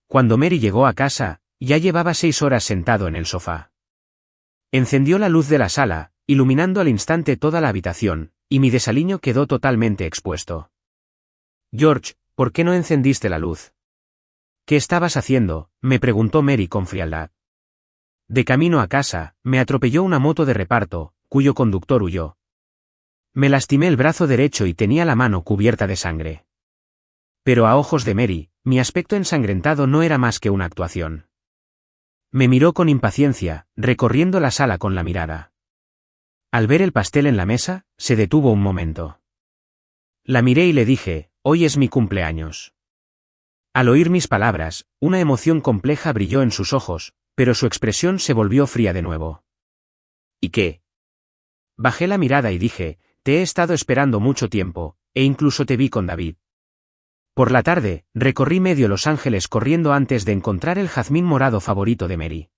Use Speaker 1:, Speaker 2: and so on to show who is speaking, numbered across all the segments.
Speaker 1: Cuando Mary llegó a casa, ya llevaba 6 horas sentado en el sofá. Encendió la luz de la sala, iluminando al instante toda la habitación, y mi desaliño quedó totalmente expuesto. «George, ¿por qué no encendiste la luz?» «¿Qué estabas haciendo?», me preguntó Mary con frialdad. De camino a casa, me atropelló una moto de reparto, cuyo conductor huyó. Me lastimé el brazo derecho y tenía la mano cubierta de sangre. Pero a ojos de Mary, mi aspecto ensangrentado no era más que una actuación. Me miró con impaciencia, recorriendo la sala con la mirada. Al ver el pastel en la mesa, se detuvo un momento. La miré y le dije, «Hoy es mi cumpleaños». Al oír mis palabras, una emoción compleja brilló en sus ojos, pero su expresión se volvió fría de nuevo. «¿Y qué?» Bajé la mirada y dije, «Te he estado esperando mucho tiempo, e incluso te vi con David». Por la tarde, recorrí medio Los Ángeles corriendo antes de encontrar el jazmín morado favorito de Mary.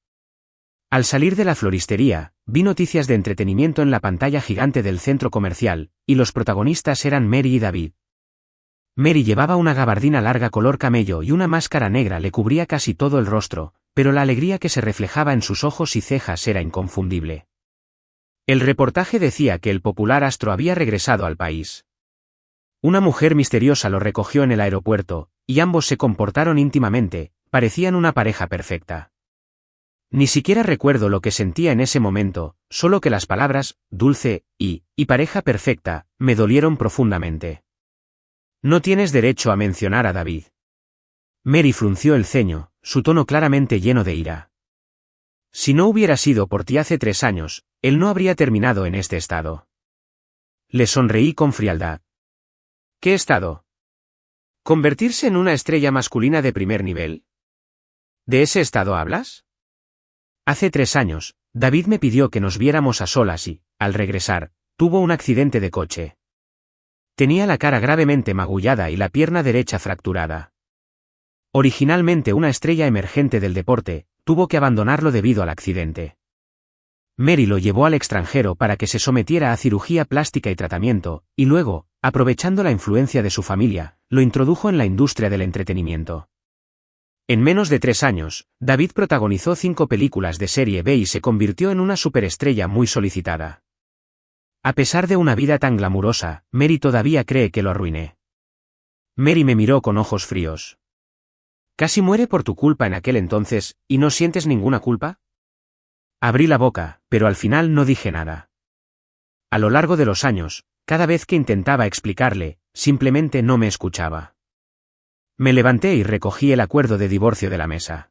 Speaker 1: Al salir de la floristería, vi noticias de entretenimiento en la pantalla gigante del centro comercial, y los protagonistas eran Mary y David. Mary llevaba una gabardina larga color camello y una máscara negra le cubría casi todo el rostro, pero la alegría que se reflejaba en sus ojos y cejas era inconfundible. El reportaje decía que el popular astro había regresado al país. Una mujer misteriosa lo recogió en el aeropuerto, y ambos se comportaron íntimamente, parecían una pareja perfecta. Ni siquiera recuerdo lo que sentía en ese momento, solo que las palabras, dulce, y pareja perfecta, me dolieron profundamente. No tienes derecho a mencionar a David. Mary frunció el ceño, su tono claramente lleno de ira. Si no hubiera sido por ti hace 3 años, él no habría terminado en este estado. Le sonreí con frialdad. ¿Qué estado? ¿Convertirse en una estrella masculina de primer nivel? ¿De ese estado hablas? Hace 3 años, David me pidió que nos viéramos a solas y, al regresar, tuvo un accidente de coche. Tenía la cara gravemente magullada y la pierna derecha fracturada. Originalmente una estrella emergente del deporte, tuvo que abandonarlo debido al accidente. Mary lo llevó al extranjero para que se sometiera a cirugía plástica y tratamiento, y luego, aprovechando la influencia de su familia, lo introdujo en la industria del entretenimiento. En menos de 3 años, David protagonizó 5 películas de serie B y se convirtió en una superestrella muy solicitada. A pesar de una vida tan glamurosa, Mary todavía cree que lo arruiné. Mary me miró con ojos fríos. ¿Casi muere por tu culpa en aquel entonces, y no sientes ninguna culpa? Abrí la boca, pero al final no dije nada. A lo largo de los años, cada vez que intentaba explicarle, simplemente no me escuchaba. Me levanté y recogí el acuerdo de divorcio de la mesa.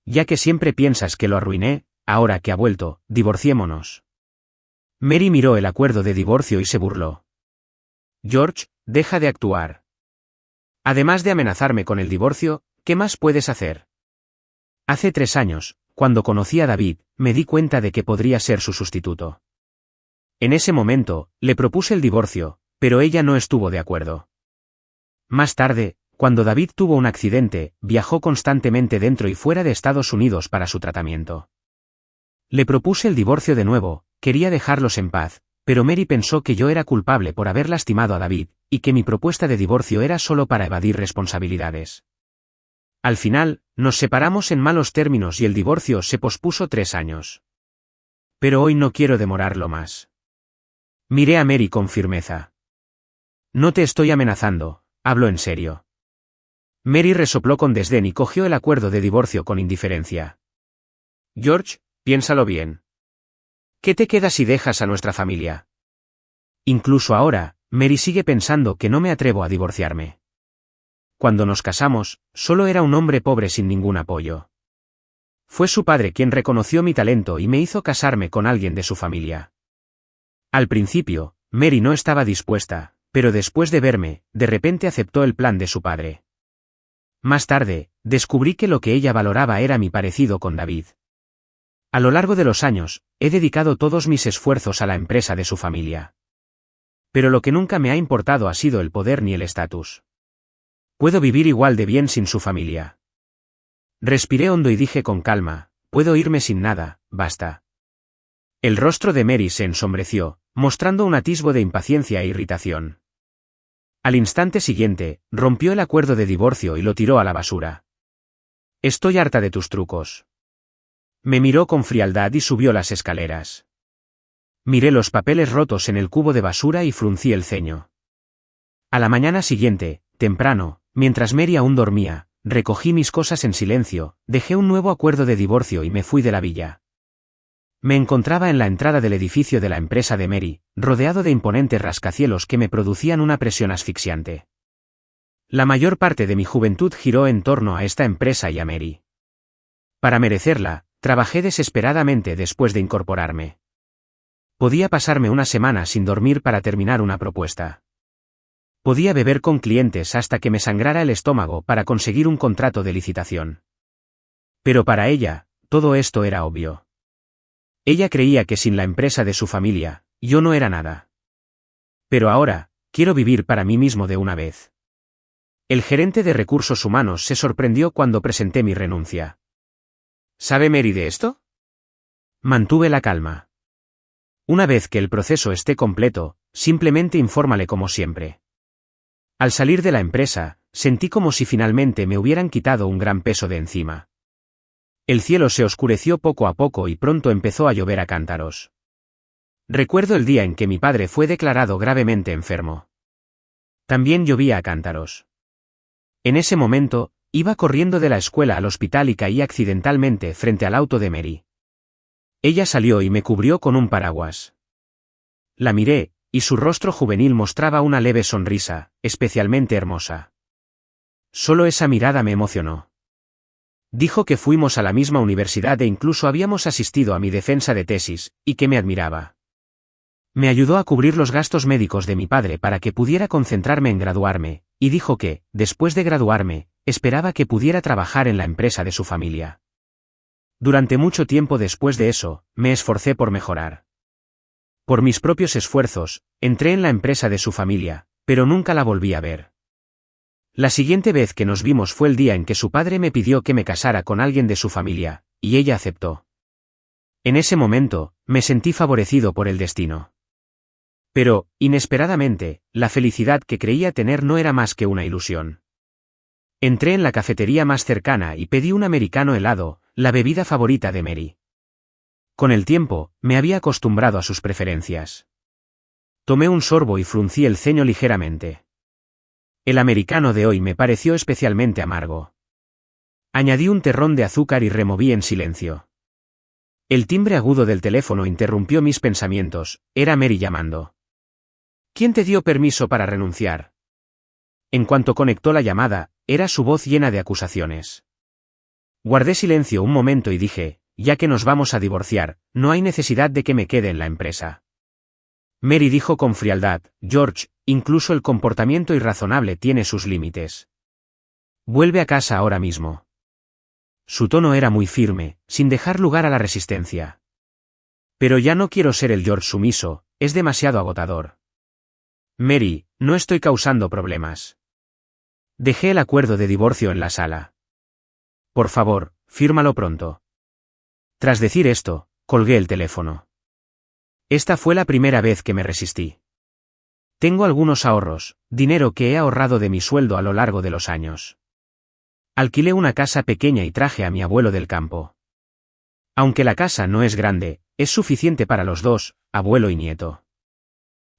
Speaker 1: Ya que siempre piensas que lo arruiné, ahora que ha vuelto, divorciémonos. Mary miró el acuerdo de divorcio y se burló. George, deja de actuar. Además de amenazarme con el divorcio, ¿qué más puedes hacer? Hace 3 años, cuando conocí a David, me di cuenta de que podría ser su sustituto. En ese momento, le propuse el divorcio, pero ella no estuvo de acuerdo. Más tarde, cuando David tuvo un accidente, viajó constantemente dentro y fuera de Estados Unidos para su tratamiento. Le propuse el divorcio de nuevo, quería dejarlos en paz, pero Mary pensó que yo era culpable por haber lastimado a David, y que mi propuesta de divorcio era solo para evadir responsabilidades. Al final, nos separamos en malos términos y el divorcio se pospuso 3 años. Pero hoy no quiero demorarlo más. Miré a Mary con firmeza. No te estoy amenazando, hablo en serio. Mary resopló con desdén y cogió el acuerdo de divorcio con indiferencia. George, piénsalo bien. ¿Qué te queda si dejas a nuestra familia? Incluso ahora, Mary sigue pensando que no me atrevo a divorciarme. Cuando nos casamos, solo era un hombre pobre sin ningún apoyo. Fue su padre quien reconoció mi talento y me hizo casarme con alguien de su familia. Al principio, Mary no estaba dispuesta, pero después de verme, de repente aceptó el plan de su padre. Más tarde, descubrí que lo que ella valoraba era mi parecido con David. A lo largo de los años, he dedicado todos mis esfuerzos a la empresa de su familia. Pero lo que nunca me ha importado ha sido el poder ni el estatus. Puedo vivir igual de bien sin su familia. Respiré hondo y dije con calma, puedo irme sin nada, basta. El rostro de Mary se ensombreció, mostrando un atisbo de impaciencia e irritación. Al instante siguiente, rompió el acuerdo de divorcio y lo tiró a la basura. Estoy harta de tus trucos. Me miró con frialdad y subió las escaleras. Miré los papeles rotos en el cubo de basura y fruncí el ceño. A la mañana siguiente, temprano, mientras Mary aún dormía, recogí mis cosas en silencio, dejé un nuevo acuerdo de divorcio y me fui de la villa. Me encontraba en la entrada del edificio de la empresa de Mary, rodeado de imponentes rascacielos que me producían una presión asfixiante. La mayor parte de mi juventud giró en torno a esta empresa y a Mary. Para merecerla, trabajé desesperadamente después de incorporarme. Podía pasarme una semana sin dormir para terminar una propuesta. Podía beber con clientes hasta que me sangrara el estómago para conseguir un contrato de licitación. Pero para ella, todo esto era obvio. Ella creía que sin la empresa de su familia, yo no era nada. Pero ahora, quiero vivir para mí mismo de una vez. El gerente de recursos humanos se sorprendió cuando presenté mi renuncia. ¿Sabe Mary de esto? Mantuve la calma. Una vez que el proceso esté completo, simplemente infórmale como siempre. Al salir de la empresa, sentí como si finalmente me hubieran quitado un gran peso de encima. El cielo se oscureció poco a poco y pronto empezó a llover a cántaros. Recuerdo el día en que mi padre fue declarado gravemente enfermo. También llovía a cántaros. En ese momento, iba corriendo de la escuela al hospital y caí accidentalmente frente al auto de Mary. Ella salió y me cubrió con un paraguas. La miré, y su rostro juvenil mostraba una leve sonrisa, especialmente hermosa. Solo esa mirada me emocionó. Dijo que fuimos a la misma universidad e incluso habíamos asistido a mi defensa de tesis, y que me admiraba. Me ayudó a cubrir los gastos médicos de mi padre para que pudiera concentrarme en graduarme, y dijo que, después de graduarme, esperaba que pudiera trabajar en la empresa de su familia. Durante mucho tiempo después de eso, me esforcé por mejorar. Por mis propios esfuerzos, entré en la empresa de su familia, pero nunca la volví a ver. La siguiente vez que nos vimos fue el día en que su padre me pidió que me casara con alguien de su familia, y ella aceptó. En ese momento, me sentí favorecido por el destino. Pero, inesperadamente, la felicidad que creía tener no era más que una ilusión. Entré en la cafetería más cercana y pedí un americano helado, la bebida favorita de Mary. Con el tiempo, me había acostumbrado a sus preferencias. Tomé un sorbo y fruncí el ceño ligeramente. El americano de hoy me pareció especialmente amargo. Añadí un terrón de azúcar y removí en silencio. El timbre agudo del teléfono interrumpió mis pensamientos, era Mary llamando. ¿Quién te dio permiso para renunciar? En cuanto conectó la llamada, era su voz llena de acusaciones. Guardé silencio un momento y dije, ya que nos vamos a divorciar, no hay necesidad de que me quede en la empresa. Mary dijo con frialdad, George, incluso el comportamiento irrazonable tiene sus límites. Vuelve a casa ahora mismo. Su tono era muy firme, sin dejar lugar a la resistencia. Pero ya no quiero ser el George sumiso, es demasiado agotador. Mary, no estoy causando problemas. Dejé el acuerdo de divorcio en la sala. Por favor, fírmalo pronto. Tras decir esto, colgué el teléfono. Esta fue la primera vez que me resistí. Tengo algunos ahorros, dinero que he ahorrado de mi sueldo a lo largo de los años. Alquilé una casa pequeña y traje a mi abuelo del campo. Aunque la casa no es grande, es suficiente para los dos, abuelo y nieto.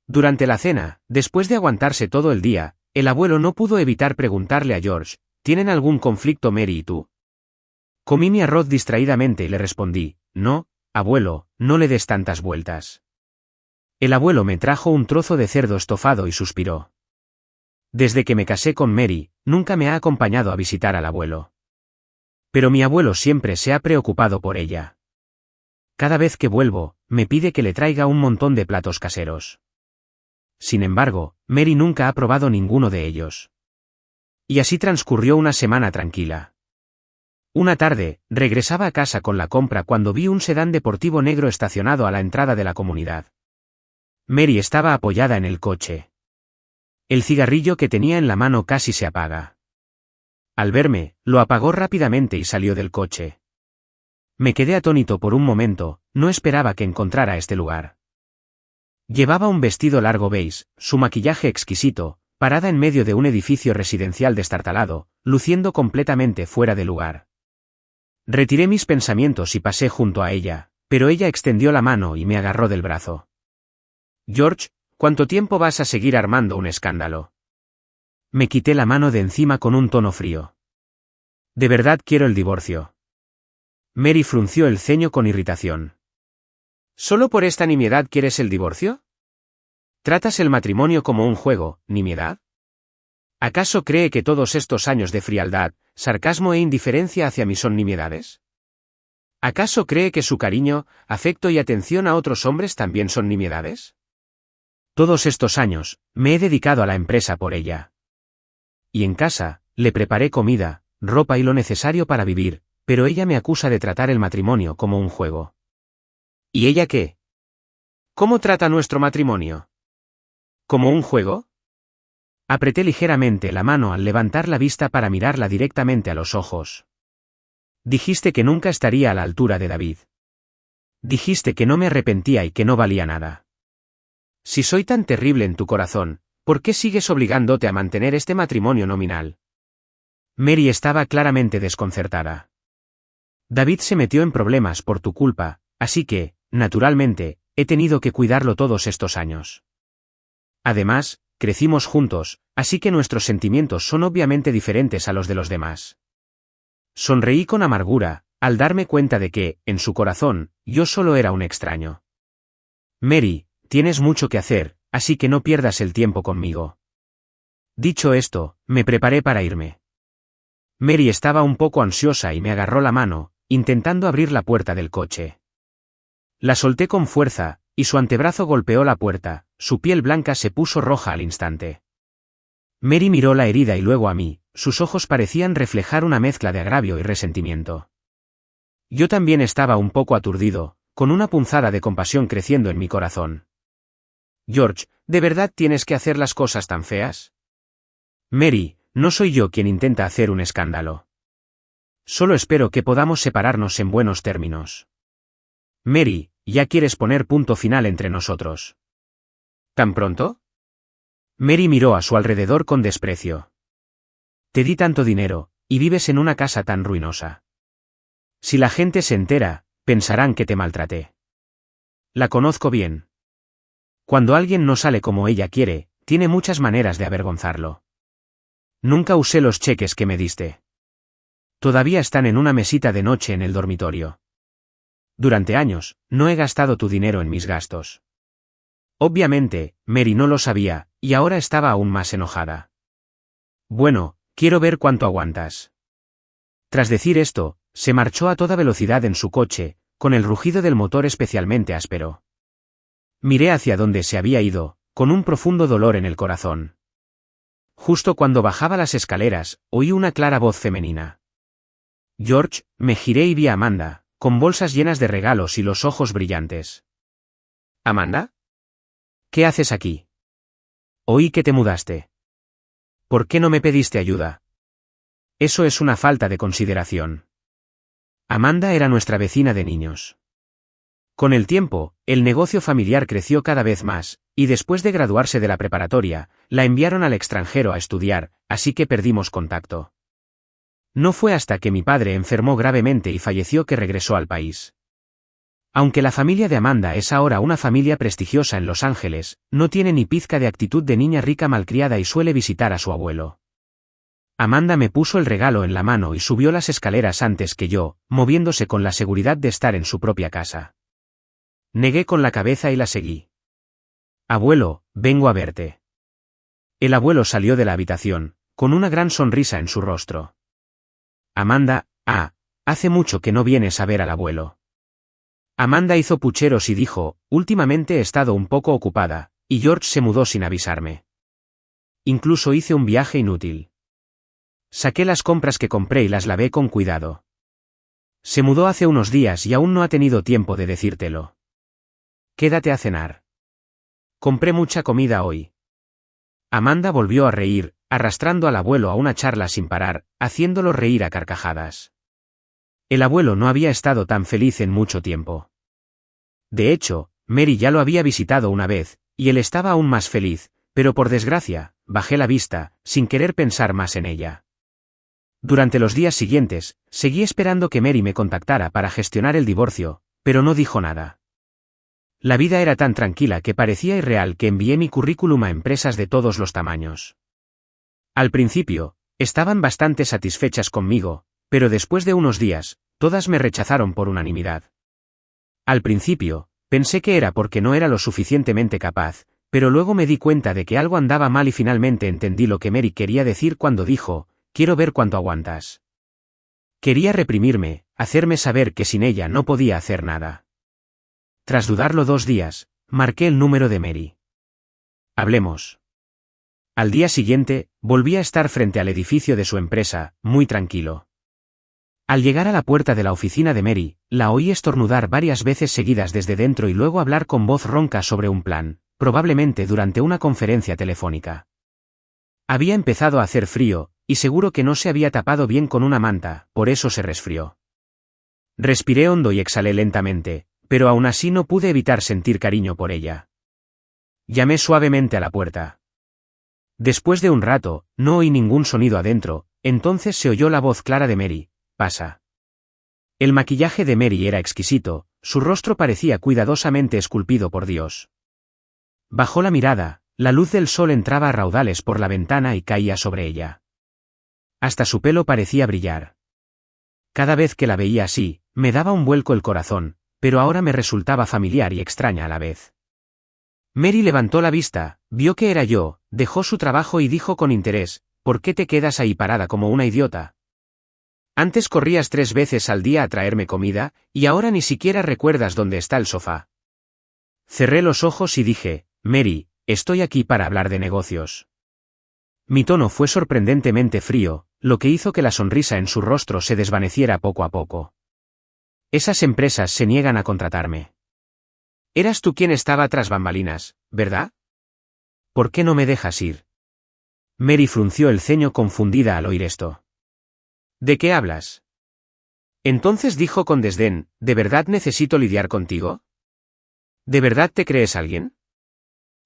Speaker 1: Durante la cena, después de aguantarse todo el día, el abuelo no pudo evitar preguntarle a George, ¿tienen algún conflicto Mary y tú? Comí mi arroz distraídamente y le respondí, no, abuelo, no le des tantas vueltas. El abuelo me trajo un trozo de cerdo estofado y suspiró. Desde que me casé con Mary, nunca me ha acompañado a visitar al abuelo. Pero mi abuelo siempre se ha preocupado por ella. Cada vez que vuelvo, me pide que le traiga un montón de platos caseros. Sin embargo, Mary nunca ha probado ninguno de ellos. Y así transcurrió una semana tranquila. Una tarde, regresaba a casa con la compra cuando vi un sedán deportivo negro estacionado a la entrada de la comunidad. Mary estaba apoyada en el coche. El cigarrillo que tenía en la mano casi se apaga. Al verme, lo apagó rápidamente y salió del coche. Me quedé atónito por un momento, no esperaba que encontrara este lugar. Llevaba un vestido largo beige, su maquillaje exquisito, parada en medio de un edificio residencial destartalado, luciendo completamente fuera de lugar. Retiré mis pensamientos y pasé junto a ella, pero ella extendió la mano y me agarró del brazo. George, ¿cuánto tiempo vas a seguir armando un escándalo? Me quité la mano de encima con un tono frío. De verdad quiero el divorcio. Mary frunció el ceño con irritación. ¿Solo por esta nimiedad quieres el divorcio? ¿Tratas el matrimonio como un juego, nimiedad? ¿Acaso cree que todos estos años de frialdad, sarcasmo e indiferencia hacia mí son nimiedades? ¿Acaso cree que su cariño, afecto y atención a otros hombres también son nimiedades? Todos estos años, me he dedicado a la empresa por ella. Y en casa, le preparé comida, ropa y lo necesario para vivir, pero ella me acusa de tratar el matrimonio como un juego. ¿Y ella qué? ¿Cómo trata nuestro matrimonio? ¿Como un juego? Apreté ligeramente la mano al levantar la vista para mirarla directamente a los ojos. Dijiste que nunca estaría a la altura de David. Dijiste que no me arrepentía y que no valía nada. Si soy tan terrible en tu corazón, ¿por qué sigues obligándote a mantener este matrimonio nominal? Mary estaba claramente desconcertada. David se metió en problemas por tu culpa, así que, naturalmente, he tenido que cuidarlo todos estos años. Además, crecimos juntos, así que nuestros sentimientos son obviamente diferentes a los de los demás. Sonreí con amargura, al darme cuenta de que, en su corazón, yo solo era un extraño. Mary, tienes mucho que hacer, así que no pierdas el tiempo conmigo. Dicho esto, me preparé para irme. Mary estaba un poco ansiosa y me agarró la mano, intentando abrir la puerta del coche. La solté con fuerza, y su antebrazo golpeó la puerta, su piel blanca se puso roja al instante. Mary miró la herida y luego a mí, sus ojos parecían reflejar una mezcla de agravio y resentimiento. Yo también estaba un poco aturdido, con una punzada de compasión creciendo en mi corazón. George, ¿de verdad tienes que hacer las cosas tan feas? Mary, no soy yo quien intenta hacer un escándalo. Solo espero que podamos separarnos en buenos términos. Mary, ya quieres poner punto final entre nosotros. ¿Tan pronto? Mary miró a su alrededor con desprecio. Te di tanto dinero, y vives en una casa tan ruinosa. Si la gente se entera, pensarán que te maltraté. La conozco bien. Cuando alguien no sale como ella quiere, tiene muchas maneras de avergonzarlo. Nunca usé los cheques que me diste. Todavía están en una mesita de noche en el dormitorio. Durante años, no he gastado tu dinero en mis gastos. Obviamente, Mary no lo sabía, y ahora estaba aún más enojada. Bueno, quiero ver cuánto aguantas. Tras decir esto, se marchó a toda velocidad en su coche, con el rugido del motor especialmente áspero. Miré hacia donde se había ido, con un profundo dolor en el corazón. Justo cuando bajaba las escaleras, oí una clara voz femenina. George, me giré y vi a Amanda, con bolsas llenas de regalos y los ojos brillantes. ¿Amanda? ¿Qué haces aquí? Oí que te mudaste. ¿Por qué no me pediste ayuda? Eso es una falta de consideración. Amanda era nuestra vecina de niños. Con el tiempo, el negocio familiar creció cada vez más, y después de graduarse de la preparatoria, la enviaron al extranjero a estudiar, así que perdimos contacto. No fue hasta que mi padre enfermó gravemente y falleció que regresó al país. Aunque la familia de Amanda es ahora una familia prestigiosa en Los Ángeles, no tiene ni pizca de actitud de niña rica malcriada y suele visitar a su abuelo. Amanda me puso el regalo en la mano y subió las escaleras antes que yo, moviéndose con la seguridad de estar en su propia casa. Negué con la cabeza y la seguí. Abuelo, vengo a verte. El abuelo salió de la habitación, con una gran sonrisa en su rostro. Amanda, hace mucho que no vienes a ver al abuelo. Amanda hizo pucheros y dijo, últimamente he estado un poco ocupada, y George se mudó sin avisarme. Incluso hice un viaje inútil. Saqué las compras que compré y las lavé con cuidado. Se mudó hace unos días y aún no ha tenido tiempo de decírtelo. Quédate a cenar. Compré mucha comida hoy. Amanda volvió a reír, arrastrando al abuelo a una charla sin parar, haciéndolo reír a carcajadas. El abuelo no había estado tan feliz en mucho tiempo. De hecho, Mary ya lo había visitado una vez, y él estaba aún más feliz, pero por desgracia, bajé la vista, sin querer pensar más en ella. Durante los días siguientes, seguí esperando que Mary me contactara para gestionar el divorcio, pero no dijo nada. La vida era tan tranquila que parecía irreal que envié mi currículum a empresas de todos los tamaños. Al principio, estaban bastante satisfechas conmigo, pero después de unos días, todas me rechazaron por unanimidad. Al principio, pensé que era porque no era lo suficientemente capaz, pero luego me di cuenta de que algo andaba mal y finalmente entendí lo que Mary quería decir cuando dijo, quiero ver cuánto aguantas. Quería reprimirme, hacerme saber que sin ella no podía hacer nada. Tras dudarlo 2 días, marqué el número de Mary. Hablemos. Al día siguiente, volví a estar frente al edificio de su empresa, muy tranquilo. Al llegar a la puerta de la oficina de Mary, la oí estornudar varias veces seguidas desde dentro y luego hablar con voz ronca sobre un plan, probablemente durante una conferencia telefónica. Había empezado a hacer frío, y seguro que no se había tapado bien con una manta, por eso se resfrió. Respiré hondo y exhalé lentamente, pero aún así no pude evitar sentir cariño por ella. Llamé suavemente a la puerta. Después de un rato, no oí ningún sonido adentro, entonces se oyó la voz clara de Mary, pasa. El maquillaje de Mary era exquisito, su rostro parecía cuidadosamente esculpido por Dios. Bajó la mirada, la luz del sol entraba a raudales por la ventana y caía sobre ella. Hasta su pelo parecía brillar. Cada vez que la veía así, me daba un vuelco el corazón, pero ahora me resultaba familiar y extraña a la vez. Mary levantó la vista, vio que era yo, dejó su trabajo y dijo con interés, ¿por qué te quedas ahí parada como una idiota? Antes corrías 3 veces al día a traerme comida, y ahora ni siquiera recuerdas dónde está el sofá. Cerré los ojos y dije, Mary, estoy aquí para hablar de negocios. Mi tono fue sorprendentemente frío, lo que hizo que la sonrisa en su rostro se desvaneciera poco a poco. Esas empresas se niegan a contratarme. Eras tú quien estaba tras bambalinas, ¿verdad? ¿Por qué no me dejas ir? Mary frunció el ceño confundida al oír esto. ¿De qué hablas? Entonces dijo con desdén, ¿de verdad necesito lidiar contigo? ¿De verdad te crees alguien?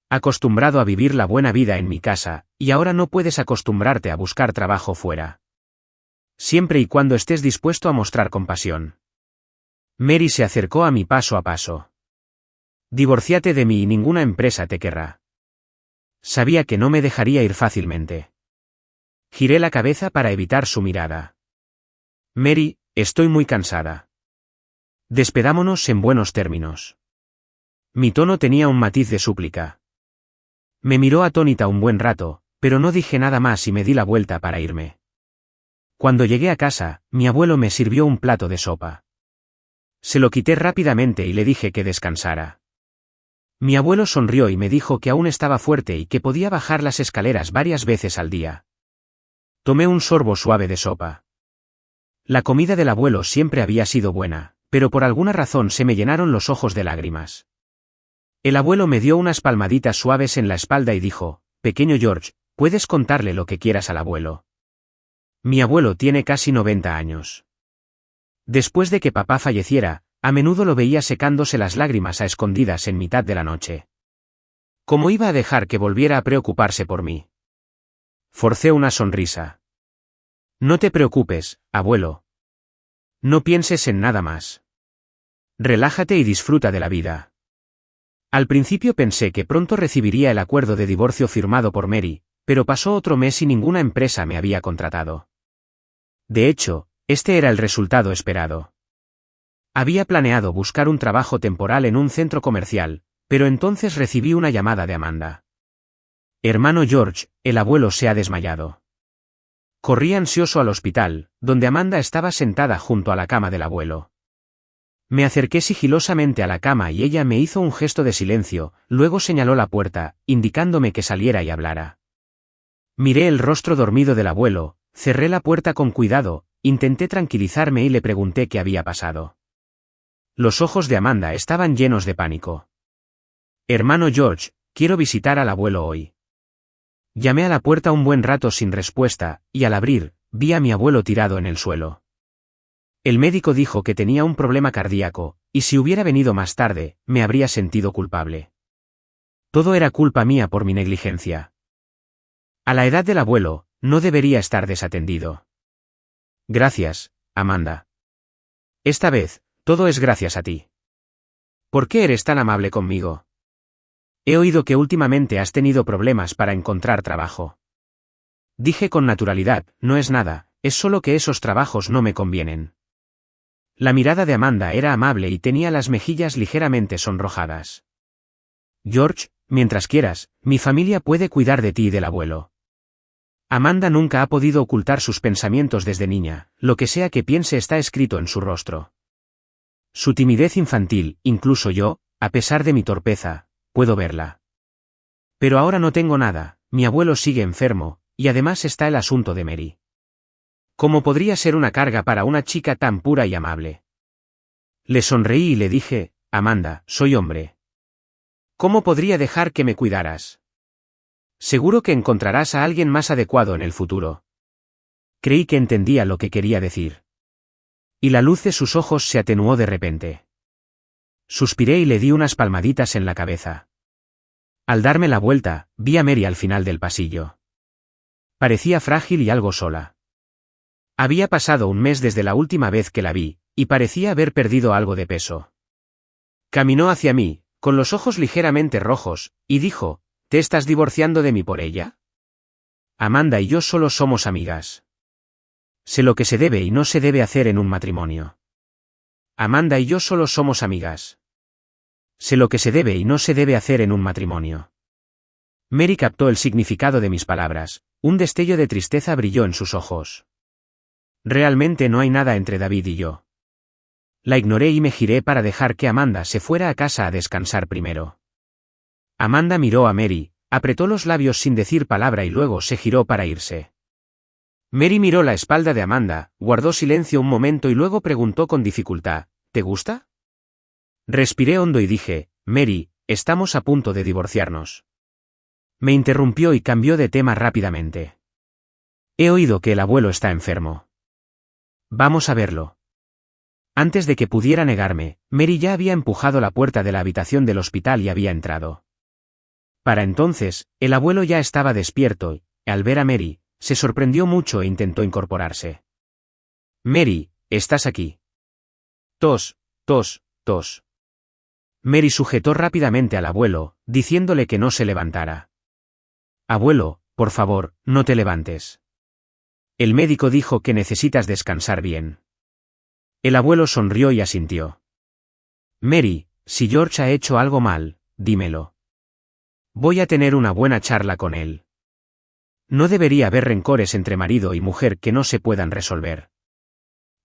Speaker 1: Acostumbrado a vivir la buena vida en mi casa, y ahora no puedes acostumbrarte a buscar trabajo fuera. Siempre y cuando estés dispuesto a mostrar compasión. Mary se acercó a mí paso a paso. Divórciate de mí y ninguna empresa te querrá. Sabía que no me dejaría ir fácilmente. Giré la cabeza para evitar su mirada. Mary, estoy muy cansada. Despedámonos en buenos términos. Mi tono tenía un matiz de súplica. Me miró atónita un buen rato, pero no dije nada más y me di la vuelta para irme. Cuando llegué a casa, mi abuelo me sirvió un plato de sopa. Se lo quité rápidamente y le dije que descansara. Mi abuelo sonrió y me dijo que aún estaba fuerte y que podía bajar las escaleras varias veces al día. Tomé un sorbo suave de sopa. La comida del abuelo siempre había sido buena, pero por alguna razón se me llenaron los ojos de lágrimas. El abuelo me dio unas palmaditas suaves en la espalda y dijo, pequeño George, puedes contarle lo que quieras al abuelo. Mi abuelo tiene casi 90 años. Después de que papá falleciera, a menudo lo veía secándose las lágrimas a escondidas en mitad de la noche. ¿Cómo iba a dejar que volviera a preocuparse por mí? Forcé una sonrisa. No te preocupes, abuelo. No pienses en nada más. Relájate y disfruta de la vida. Al principio pensé que pronto recibiría el acuerdo de divorcio firmado por Mary, pero pasó otro mes y ninguna empresa me había contratado. De hecho, este era el resultado esperado. Había planeado buscar un trabajo temporal en un centro comercial, pero entonces recibí una llamada de Amanda. Hermano George, el abuelo se ha desmayado. Corrí ansioso al hospital, donde Amanda estaba sentada junto a la cama del abuelo. Me acerqué sigilosamente a la cama y ella me hizo un gesto de silencio, luego señaló la puerta, indicándome que saliera y hablara. Miré el rostro dormido del abuelo, cerré la puerta con cuidado, intenté tranquilizarme y le pregunté qué había pasado. Los ojos de Amanda estaban llenos de pánico. Hermano George, quiero visitar al abuelo hoy. Llamé a la puerta un buen rato sin respuesta, y al abrir, vi a mi abuelo tirado en el suelo. El médico dijo que tenía un problema cardíaco, y si hubiera venido más tarde, me habría sentido culpable. Todo era culpa mía por mi negligencia. A la edad del abuelo, no debería estar desatendido. Gracias, Amanda. Esta vez, todo es gracias a ti. ¿Por qué eres tan amable conmigo? He oído que últimamente has tenido problemas para encontrar trabajo. Dije con naturalidad, no es nada, es solo que esos trabajos no me convienen. La mirada de Amanda era amable y tenía las mejillas ligeramente sonrojadas. George, mientras quieras, mi familia puede cuidar de ti y del abuelo. Amanda nunca ha podido ocultar sus pensamientos desde niña, lo que sea que piense está escrito en su rostro. Su timidez infantil, incluso yo, a pesar de mi torpeza, puedo verla. Pero ahora no tengo nada, mi abuelo sigue enfermo, y además está el asunto de Mary. ¿Cómo podría ser una carga para una chica tan pura y amable? Le sonreí y le dije, Amanda, soy hombre. ¿Cómo podría dejar que me cuidaras? Seguro que encontrarás a alguien más adecuado en el futuro. Creí que entendía lo que quería decir. Y la luz de sus ojos se atenuó de repente. Suspiré y le di unas palmaditas en la cabeza. Al darme la vuelta, vi a Mary al final del pasillo. Parecía frágil y algo sola. Había pasado un mes desde la última vez que la vi, y parecía haber perdido algo de peso. Caminó hacia mí, con los ojos ligeramente rojos, y dijo, ¿te estás divorciando de mí por ella? Amanda y yo solo somos amigas. Sé lo que se debe y no se debe hacer en un matrimonio. Amanda y yo solo somos amigas. Sé lo que se debe y no se debe hacer en un matrimonio. Mary captó el significado de mis palabras, un destello de tristeza brilló en sus ojos. Realmente no hay nada entre David y yo. La ignoré y me giré para dejar que Amanda se fuera a casa a descansar primero. Amanda miró a Mary, apretó los labios sin decir palabra y luego se giró para irse. Mary miró la espalda de Amanda, guardó silencio un momento y luego preguntó con dificultad, ¿te gusta? Respiré hondo y dije, Mary, estamos a punto de divorciarnos. Me interrumpió y cambió de tema rápidamente. He oído que el abuelo está enfermo. Vamos a verlo. Antes de que pudiera negarme, Mary ya había empujado la puerta de la habitación del hospital y había entrado. Para entonces, el abuelo ya estaba despierto y, al ver a Mary, se sorprendió mucho e intentó incorporarse. Mary, ¿estás aquí? Tos, tos, tos. Mary sujetó rápidamente al abuelo, diciéndole que no se levantara. Abuelo, por favor, no te levantes. El médico dijo que necesitas descansar bien. El abuelo sonrió y asintió. Mary, si George ha hecho algo mal, dímelo. Voy a tener una buena charla con él. No debería haber rencores entre marido y mujer que no se puedan resolver.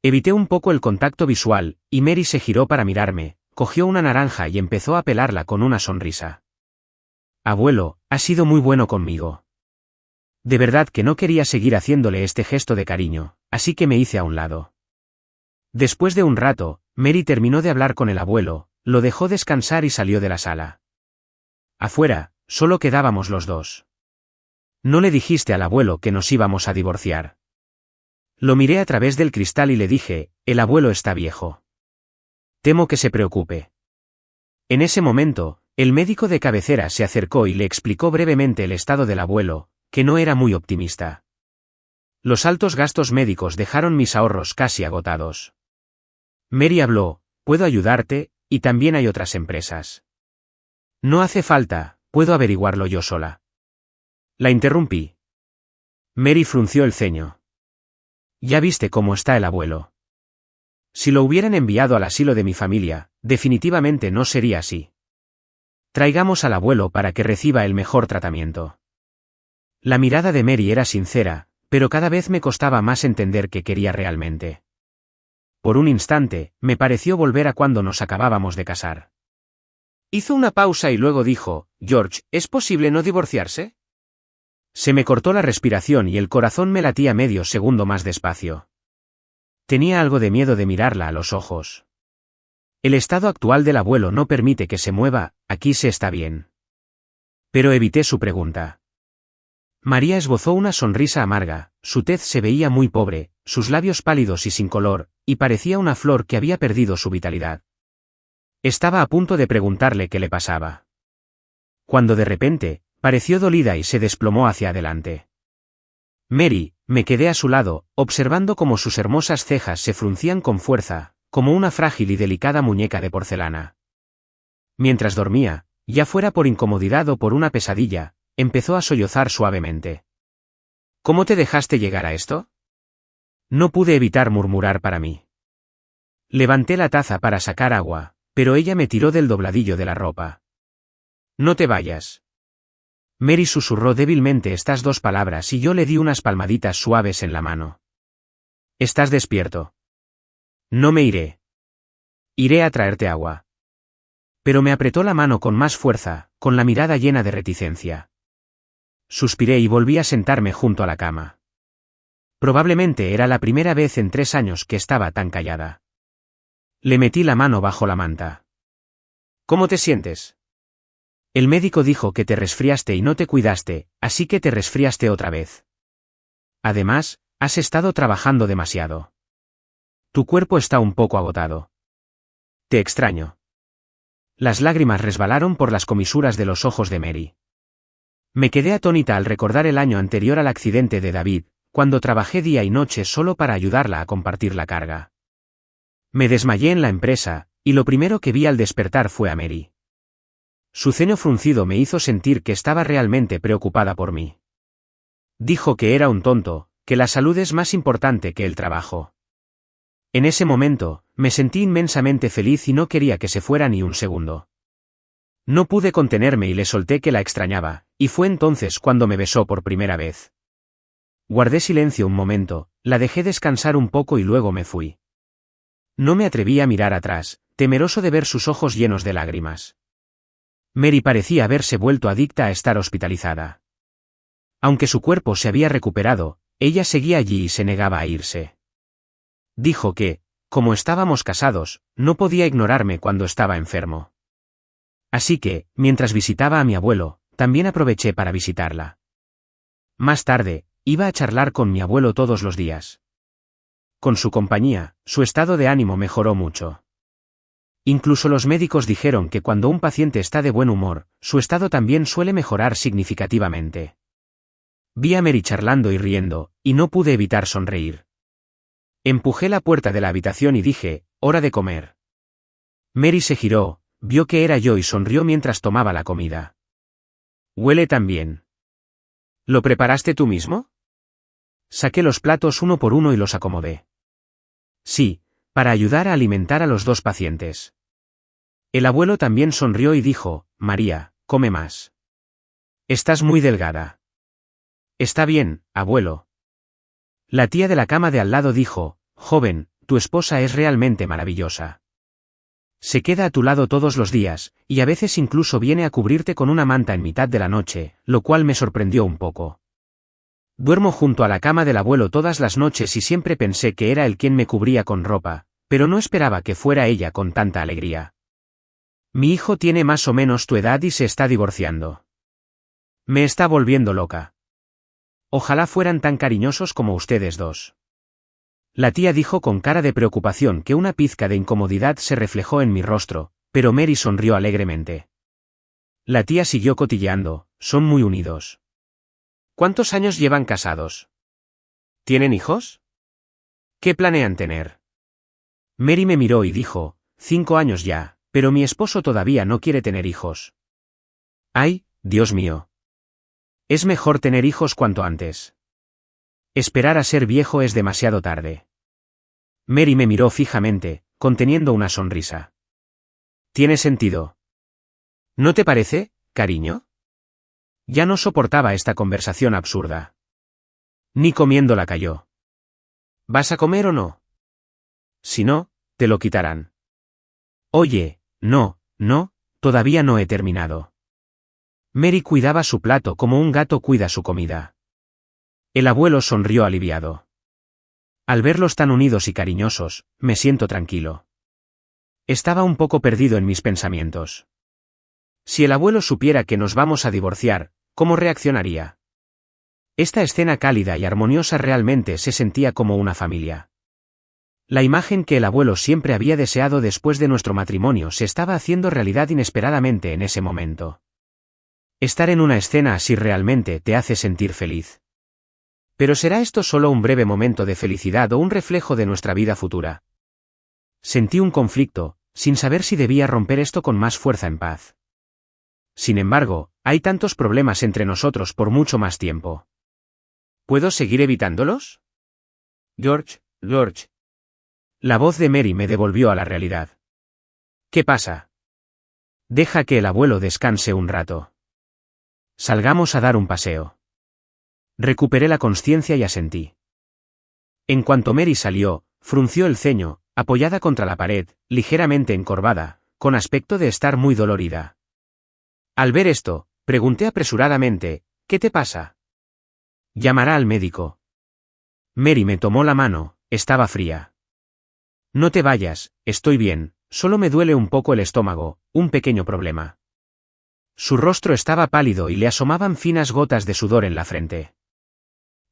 Speaker 1: Evité un poco el contacto visual, y Mary se giró para mirarme, cogió una naranja y empezó a pelarla con una sonrisa. Abuelo, has sido muy bueno conmigo. De verdad que no quería seguir haciéndole este gesto de cariño, así que me hice a un lado. Después de un rato, Mary terminó de hablar con el abuelo, lo dejó descansar y salió de la sala. Afuera, solo quedábamos los dos. No le dijiste al abuelo que nos íbamos a divorciar. Lo miré a través del cristal y le dije, el abuelo está viejo. Temo que se preocupe. En ese momento, el médico de cabecera se acercó y le explicó brevemente el estado del abuelo, que no era muy optimista. Los altos gastos médicos dejaron mis ahorros casi agotados. Mary habló, puedo ayudarte, y también hay otras empresas. No hace falta, puedo averiguarlo yo sola. La interrumpí. Mary frunció el ceño. Ya viste cómo está el abuelo. Si lo hubieran enviado al asilo de mi familia, definitivamente no sería así. Traigamos al abuelo para que reciba el mejor tratamiento. La mirada de Mary era sincera, pero cada vez me costaba más entender qué quería realmente. Por un instante, me pareció volver a cuando nos acabábamos de casar. Hizo una pausa y luego dijo, George, ¿es posible no divorciarse? Se me cortó la respiración y el corazón me latía medio segundo más despacio. Tenía algo de miedo de mirarla a los ojos. El estado actual del abuelo no permite que se mueva, aquí se está bien. Pero evité su pregunta. María esbozó una sonrisa amarga, su tez se veía muy pobre, sus labios pálidos y sin color, y parecía una flor que había perdido su vitalidad. Estaba a punto de preguntarle qué le pasaba. Cuando de repente, pareció dolida y se desplomó hacia adelante. Mary, Me quedé a su lado, observando cómo sus hermosas cejas se fruncían con fuerza, como una frágil y delicada muñeca de porcelana. Mientras dormía, ya fuera por incomodidad o por una pesadilla, empezó a sollozar suavemente. ¿Cómo te dejaste llegar a esto? No pude evitar murmurar para mí. Levanté la taza para sacar agua, pero ella me tiró del dobladillo de la ropa. No te vayas. Mary susurró débilmente estas dos palabras y yo le di unas palmaditas suaves en la mano. ¿Estás despierto? No me iré. Iré a traerte agua. Pero me apretó la mano con más fuerza, con la mirada llena de reticencia. Suspiré y volví a sentarme junto a la cama. Probablemente era la primera vez en 3 años que estaba tan callada. Le metí la mano bajo la manta. ¿Cómo te sientes? El médico dijo que te resfriaste y no te cuidaste, así que te resfriaste otra vez. Además, has estado trabajando demasiado. Tu cuerpo está un poco agotado. Te extraño. Las lágrimas resbalaron por las comisuras de los ojos de Mary. Me quedé atónita al recordar el año anterior al accidente de David, cuando trabajé día y noche solo para ayudarla a compartir la carga. Me desmayé en la empresa, y lo primero que vi al despertar fue a Mary. Su ceño fruncido me hizo sentir que estaba realmente preocupada por mí. Dijo que era un tonto, que la salud es más importante que el trabajo. En ese momento, me sentí inmensamente feliz y no quería que se fuera ni un segundo. No pude contenerme y le solté que la extrañaba, y fue entonces cuando me besó por primera vez. Guardé silencio un momento, la dejé descansar un poco y luego me fui. No me atreví a mirar atrás, temeroso de ver sus ojos llenos de lágrimas. Mary parecía haberse vuelto adicta a estar hospitalizada. Aunque su cuerpo se había recuperado, ella seguía allí y se negaba a irse. Dijo que, como estábamos casados, no podía ignorarme cuando estaba enfermo. Así que, mientras visitaba a mi abuelo, también aproveché para visitarla. Más tarde, iba a charlar con mi abuelo todos los días. Con su compañía, su estado de ánimo mejoró mucho. Incluso los médicos dijeron que cuando un paciente está de buen humor, su estado también suele mejorar significativamente. Vi a Mary charlando y riendo, y no pude evitar sonreír. Empujé la puerta de la habitación y dije, «Hora de comer». Mary se giró, vio que era yo y sonrió mientras tomaba la comida. «Huele tan bien». «¿Lo preparaste tú mismo?» Saqué los platos uno por uno y los acomodé. «Sí, para ayudar a alimentar a los 2 pacientes». El abuelo también sonrió y dijo, «María, come más. Estás muy delgada». «Está bien, abuelo». La tía de la cama de al lado dijo, «Joven, tu esposa es realmente maravillosa. Se queda a tu lado todos los días, y a veces incluso viene a cubrirte con una manta en mitad de la noche, lo cual me sorprendió un poco. Duermo junto a la cama del abuelo todas las noches y siempre pensé que era él quien me cubría con ropa, pero no esperaba que fuera ella con tanta alegría. Mi hijo tiene más o menos tu edad y se está divorciando. Me está volviendo loca. Ojalá fueran tan cariñosos como ustedes dos». La tía dijo con cara de preocupación que una pizca de incomodidad se reflejó en mi rostro, pero Mary sonrió alegremente. La tía siguió cotilleando, «Son muy unidos». «¿Cuántos años llevan casados? ¿Tienen hijos? ¿Qué planean tener?» Mary me miró y dijo, 5 años ya, pero mi esposo todavía no quiere tener hijos. «Ay, Dios mío. Es mejor tener hijos cuanto antes. Esperar a ser viejo es demasiado tarde». Mary me miró fijamente, conteniendo una sonrisa. «Tiene sentido. ¿No te parece, cariño?» Ya no soportaba esta conversación absurda. Ni comiéndola cayó. «¿Vas a comer o no? Si no, te lo quitarán». «Oye, no, todavía no he terminado». Mary cuidaba su plato como un gato cuida su comida. El abuelo sonrió aliviado. «Al verlos tan unidos y cariñosos, me siento tranquilo». Estaba un poco perdido en mis pensamientos. Si el abuelo supiera que nos vamos a divorciar, ¿cómo reaccionaría? Esta escena cálida y armoniosa realmente se sentía como una familia. La imagen que el abuelo siempre había deseado después de nuestro matrimonio se estaba haciendo realidad inesperadamente en ese momento. Estar en una escena así realmente te hace sentir feliz. Pero ¿será esto solo un breve momento de felicidad o un reflejo de nuestra vida futura? Sentí un conflicto, sin saber si debía romper esto con más fuerza en paz. Sin embargo, hay tantos problemas entre nosotros por mucho más tiempo. ¿Puedo seguir evitándolos? George. La voz de Mary me devolvió a la realidad. ¿Qué pasa? Deja que el abuelo descanse un rato. Salgamos a dar un paseo. Recuperé la consciencia y asentí. En cuanto Mary salió, frunció el ceño, apoyada contra la pared, ligeramente encorvada, con aspecto de estar muy dolorida. Al ver esto, pregunté apresuradamente, ¿qué te pasa? Llamará al médico. Mary me tomó la mano, estaba fría. No te vayas, estoy bien, solo me duele un poco el estómago, un pequeño problema. Su rostro estaba pálido y le asomaban finas gotas de sudor en la frente.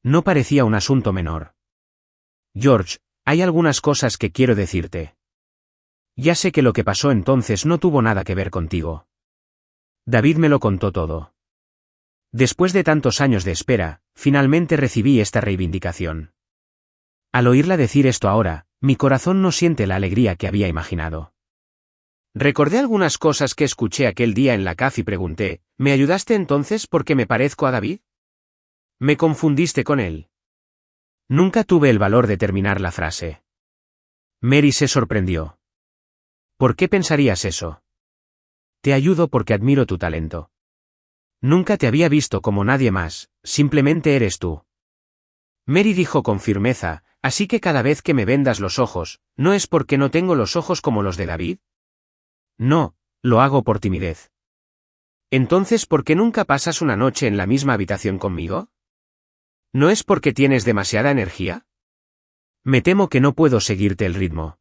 Speaker 1: No parecía un asunto menor. George, hay algunas cosas que quiero decirte. Ya sé que lo que pasó entonces no tuvo nada que ver contigo. David me lo contó todo. Después de tantos años de espera, finalmente recibí esta reivindicación. Al oírla decir esto ahora, mi corazón no siente la alegría que había imaginado. Recordé algunas cosas que escuché aquel día en la CAF y pregunté, ¿me ayudaste entonces porque me parezco a David? ¿Me confundiste con él? Nunca tuve el valor de terminar la frase. Mary se sorprendió. ¿Por qué pensarías eso? Te ayudo porque admiro tu talento. Nunca te había visto como nadie más, simplemente eres tú. Mary dijo con firmeza, así que cada vez que me vendas los ojos, ¿no es porque no tengo los ojos como los de David? No, lo hago por timidez. Entonces, ¿por qué nunca pasas una noche en la misma habitación conmigo? ¿No es porque tienes demasiada energía? Me temo que no puedo seguirte el ritmo.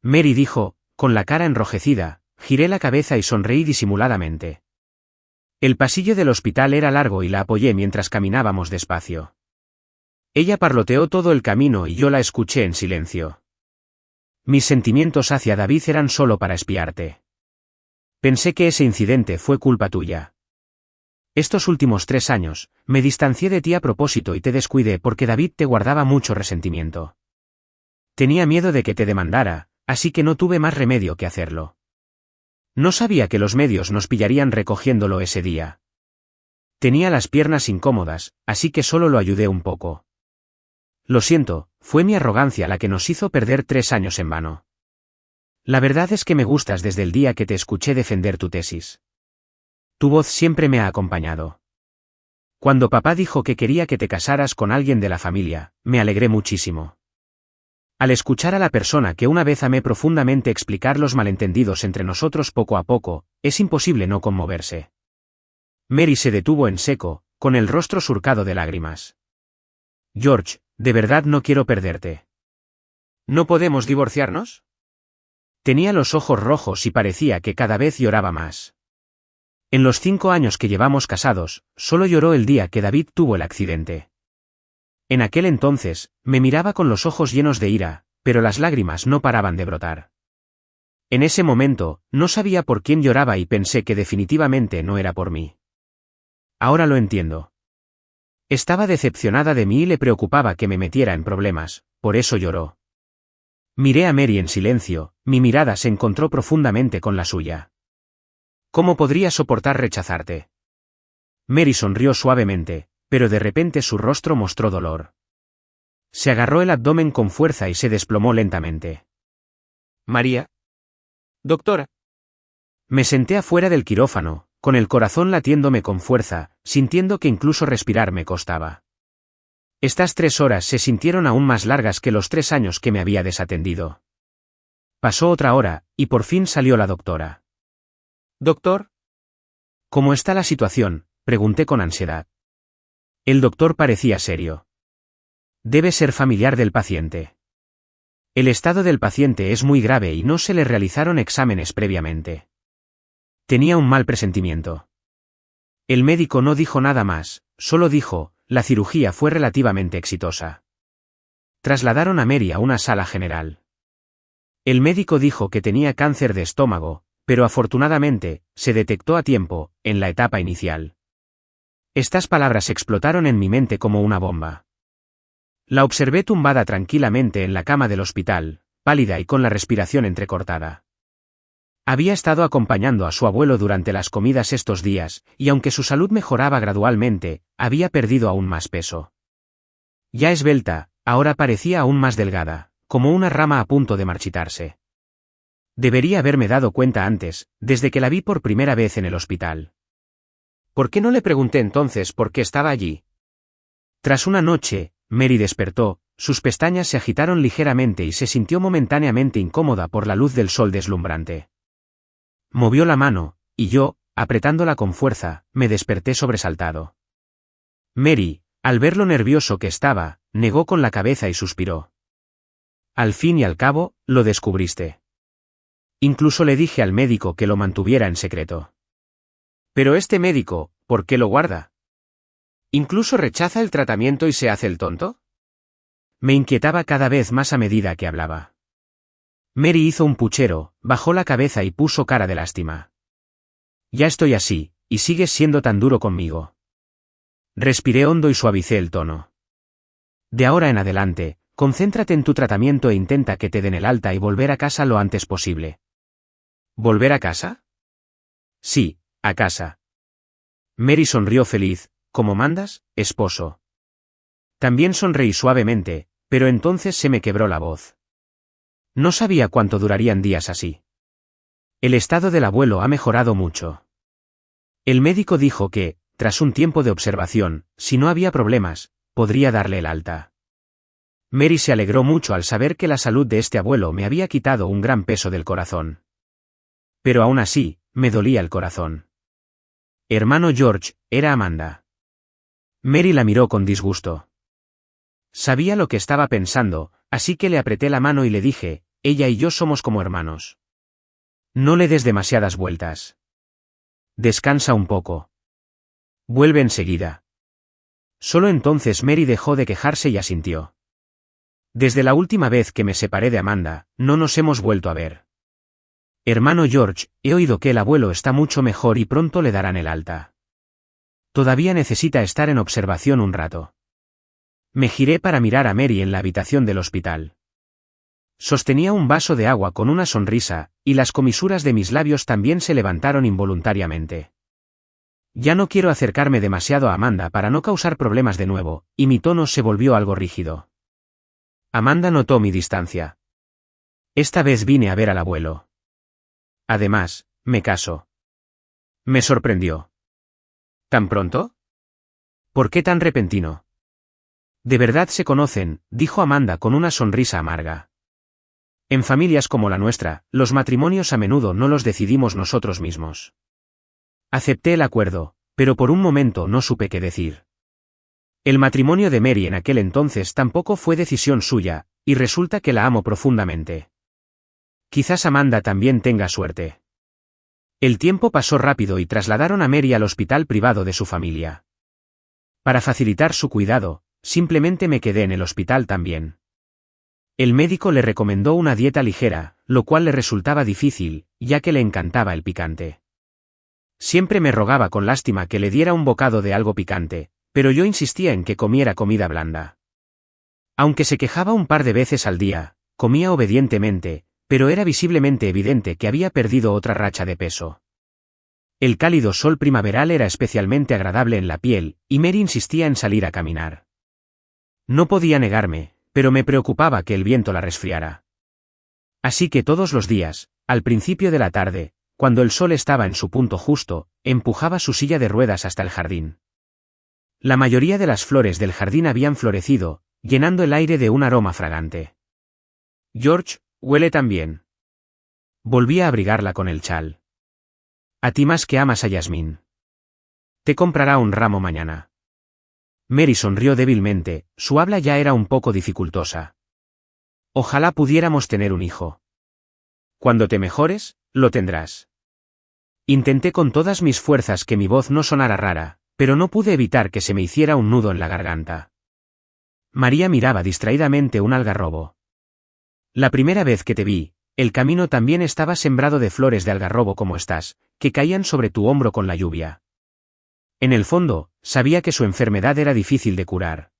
Speaker 1: Mary dijo, con la cara enrojecida, giré la cabeza y sonreí disimuladamente. El pasillo del hospital era largo y la apoyé mientras caminábamos despacio. Ella parloteó todo el camino y yo la escuché en silencio. Mis sentimientos hacia David eran solo para espiarte. Pensé que ese incidente fue culpa tuya. Estos últimos 3 años, me distancié de ti a propósito y te descuidé porque David te guardaba mucho resentimiento. Tenía miedo de que te demandara, así que no tuve más remedio que hacerlo. No sabía que los medios nos pillarían recogiéndolo ese día. Tenía las piernas incómodas, así que solo lo ayudé un poco. Lo siento, fue mi arrogancia la que nos hizo perder 3 años en vano. La verdad es que me gustas desde el día que te escuché defender tu tesis. Tu voz siempre me ha acompañado. Cuando papá dijo que quería que te casaras con alguien de la familia, me alegré muchísimo. Al escuchar a la persona que una vez amé profundamente explicar los malentendidos entre nosotros poco a poco, es imposible no conmoverse. Mary se detuvo en seco, con el rostro surcado de lágrimas. George, de verdad no quiero perderte. ¿No podemos divorciarnos? Tenía los ojos rojos y parecía que cada vez lloraba más. En los 5 años que llevamos casados, solo lloró el día que David tuvo el accidente. En aquel entonces, me miraba con los ojos llenos de ira, pero las lágrimas no paraban de brotar. En ese momento, no sabía por quién lloraba y pensé que definitivamente no era por mí. Ahora lo entiendo. Estaba decepcionada de mí y le preocupaba que me metiera en problemas, por eso lloró. Miré a Mary en silencio, mi mirada se encontró profundamente con la suya. ¿Cómo podría soportar rechazarte? Mary sonrió suavemente, pero de repente su rostro mostró dolor. Se agarró el abdomen con fuerza y se desplomó lentamente. María. Doctora. Me senté afuera del quirófano, con el corazón latiéndome con fuerza, sintiendo que incluso respirar me costaba. Estas 3 horas se sintieron aún más largas que los 3 años que me había desatendido. Pasó otra hora, y por fin salió la doctora. «Doctor». «¿Cómo está la situación?», pregunté con ansiedad. El doctor parecía serio. «Debe ser familiar del paciente. El estado del paciente es muy grave y no se le realizaron exámenes previamente. Tenía un mal presentimiento». El médico no dijo nada más, solo dijo, la cirugía fue relativamente exitosa. Trasladaron a Mary a una sala general. El médico dijo que tenía cáncer de estómago, pero afortunadamente, se detectó a tiempo, en la etapa inicial. Estas palabras explotaron en mi mente como una bomba. La observé tumbada tranquilamente en la cama del hospital, pálida y con la respiración entrecortada. Había estado acompañando a su abuelo durante las comidas estos días, y aunque su salud mejoraba gradualmente, había perdido aún más peso. Ya esbelta, ahora parecía aún más delgada, como una rama a punto de marchitarse. Debería haberme dado cuenta antes, desde que la vi por primera vez en el hospital. ¿Por qué no le pregunté entonces por qué estaba allí? Tras una noche, Mary despertó, sus pestañas se agitaron ligeramente y se sintió momentáneamente incómoda por la luz del sol deslumbrante. Movió la mano, y yo, apretándola con fuerza, me desperté sobresaltado. Mary, al ver lo nervioso que estaba, negó con la cabeza y suspiró. Al fin y al cabo, lo descubriste. Incluso le dije al médico que lo mantuviera en secreto. Pero este médico, ¿por qué lo guarda? ¿Incluso rechaza el tratamiento y se hace el tonto? Me inquietaba cada vez más a medida que hablaba. Mary hizo un puchero, bajó la cabeza y puso cara de lástima. Ya estoy así, y sigues siendo tan duro conmigo. Respiré hondo y suavicé el tono. De ahora en adelante, concéntrate en tu tratamiento e intenta que te den el alta y volver a casa lo antes posible. ¿Volver a casa? Sí, a casa. Mary sonrió feliz. ¿Cómo mandas, esposo? También sonreí suavemente, pero entonces se me quebró la voz. No sabía cuánto durarían días así. El estado del abuelo ha mejorado mucho. El médico dijo que, tras un tiempo de observación, si no había problemas, podría darle el alta. Mary se alegró mucho al saber que la salud de este abuelo me había quitado un gran peso del corazón. Pero aún así, me dolía el corazón. Hermano George, era Amanda. Mary la miró con disgusto. Sabía lo que estaba pensando, así que le apreté la mano y le dije, ella y yo somos como hermanos. No le des demasiadas vueltas. Descansa un poco. Vuelve enseguida. Solo entonces Mary dejó de quejarse y asintió. Desde la última vez que me separé de Amanda, no nos hemos vuelto a ver. Hermano George, he oído que el abuelo está mucho mejor y pronto le darán el alta. Todavía necesita estar en observación un rato. Me giré para mirar a Mary en la habitación del hospital. Sostenía un vaso de agua con una sonrisa, y las comisuras de mis labios también se levantaron involuntariamente. Ya no quiero acercarme demasiado a Amanda para no causar problemas de nuevo, y mi tono se volvió algo rígido. Amanda notó mi distancia. Esta vez vine a ver al abuelo. Además, me caso. Me sorprendió. ¿Tan pronto? ¿Por qué tan repentino? De verdad se conocen, dijo Amanda con una sonrisa amarga. En familias como la nuestra, los matrimonios a menudo no los decidimos nosotros mismos. Acepté el acuerdo, pero por un momento no supe qué decir. El matrimonio de Mary en aquel entonces tampoco fue decisión suya, y resulta que la amo profundamente. Quizás Amanda también tenga suerte. El tiempo pasó rápido y trasladaron a Mary al hospital privado de su familia. Para facilitar su cuidado, simplemente me quedé en el hospital también. El médico le recomendó una dieta ligera, lo cual le resultaba difícil, ya que le encantaba el picante. Siempre me rogaba con lástima que le diera un bocado de algo picante, pero yo insistía en que comiera comida blanda. Aunque se quejaba un par de veces al día, comía obedientemente, pero era visiblemente evidente que había perdido otra racha de peso. El cálido sol primaveral era especialmente agradable en la piel, y Mary insistía en salir a caminar. No podía negarme, pero me preocupaba que el viento la resfriara. Así que todos los días, al principio de la tarde, cuando el sol estaba en su punto justo, empujaba su silla de ruedas hasta el jardín. La mayoría de las flores del jardín habían florecido, llenando el aire de un aroma fragante. George, huele tan bien. Volví a abrigarla con el chal. A ti más que amas a Yasmín. Te comprará un ramo mañana. Mary sonrió débilmente, su habla ya era un poco dificultosa. Ojalá pudiéramos tener un hijo. Cuando te mejores, lo tendrás. Intenté con todas mis fuerzas que mi voz no sonara rara, pero no pude evitar que se me hiciera un nudo en la garganta. María miraba distraídamente un algarrobo. La primera vez que te vi, el camino también estaba sembrado de flores de algarrobo como estas, que caían sobre tu hombro con la lluvia. En el fondo, sabía que su enfermedad era difícil de curar.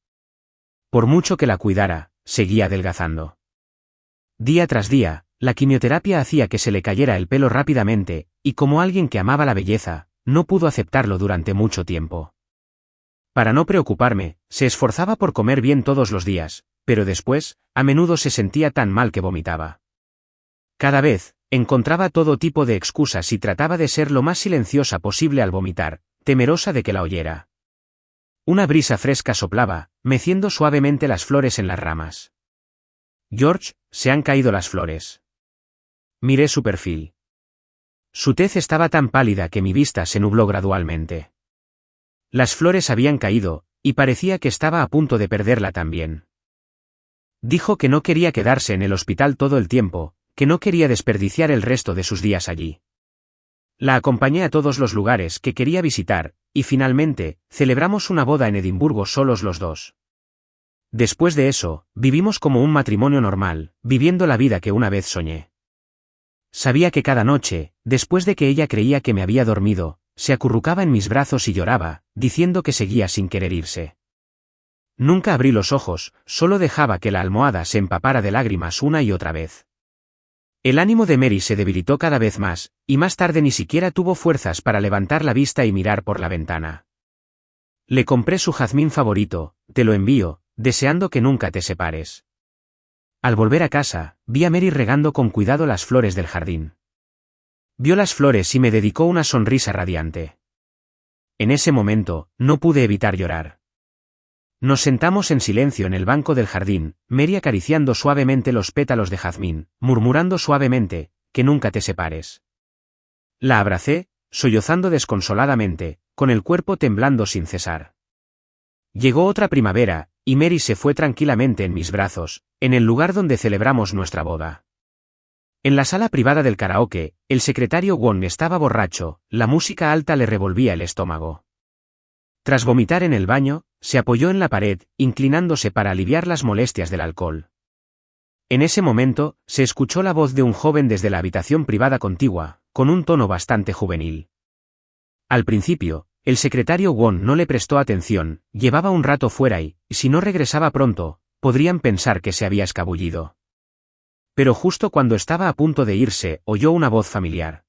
Speaker 1: Por mucho que la cuidara, seguía adelgazando. Día tras día, la quimioterapia hacía que se le cayera el pelo rápidamente, y como alguien que amaba la belleza, no pudo aceptarlo durante mucho tiempo. Para no preocuparme, se esforzaba por comer bien todos los días, pero después, a menudo se sentía tan mal que vomitaba. Cada vez, encontraba todo tipo de excusas y trataba de ser lo más silenciosa posible al vomitar, temerosa de que la oyera. Una brisa fresca soplaba, meciendo suavemente las flores en las ramas. George, se han caído las flores. Miré su perfil. Su tez estaba tan pálida que mi vista se nubló gradualmente. Las flores habían caído, y parecía que estaba a punto de perderla también. Dijo que no quería quedarse en el hospital todo el tiempo, que no quería desperdiciar el resto de sus días allí. La acompañé a todos los lugares que quería visitar, y finalmente, celebramos una boda en Edimburgo solos los dos. Después de eso, vivimos como un matrimonio normal, viviendo la vida que una vez soñé. Sabía que cada noche, después de que ella creía que me había dormido, se acurrucaba en mis brazos y lloraba, diciendo que seguía sin querer irse. Nunca abrí los ojos, solo dejaba que la almohada se empapara de lágrimas una y otra vez. El ánimo de Mary se debilitó cada vez más, y más tarde ni siquiera tuvo fuerzas para levantar la vista y mirar por la ventana. Le compré su jazmín favorito, te lo envío, deseando que nunca te separes. Al volver a casa, vi a Mary regando con cuidado las flores del jardín. Vio las flores y me dedicó una sonrisa radiante. En ese momento, no pude evitar llorar. Nos sentamos en silencio en el banco del jardín, Mary acariciando suavemente los pétalos de jazmín, murmurando suavemente, que nunca te separes. La abracé, sollozando desconsoladamente, con el cuerpo temblando sin cesar. Llegó otra primavera, y Mary se fue tranquilamente en mis brazos, en el lugar donde celebramos nuestra boda. En la sala privada del karaoke, el secretario Wong estaba borracho, la música alta le revolvía el estómago. Tras vomitar en el baño, se apoyó en la pared, inclinándose para aliviar las molestias del alcohol. En ese momento, se escuchó la voz de un joven desde la habitación privada contigua, con un tono bastante juvenil. Al principio, el secretario Wong no le prestó atención, llevaba un rato fuera y, si no regresaba pronto, podrían pensar que se había escabullido. Pero justo cuando estaba a punto de irse, oyó una voz familiar.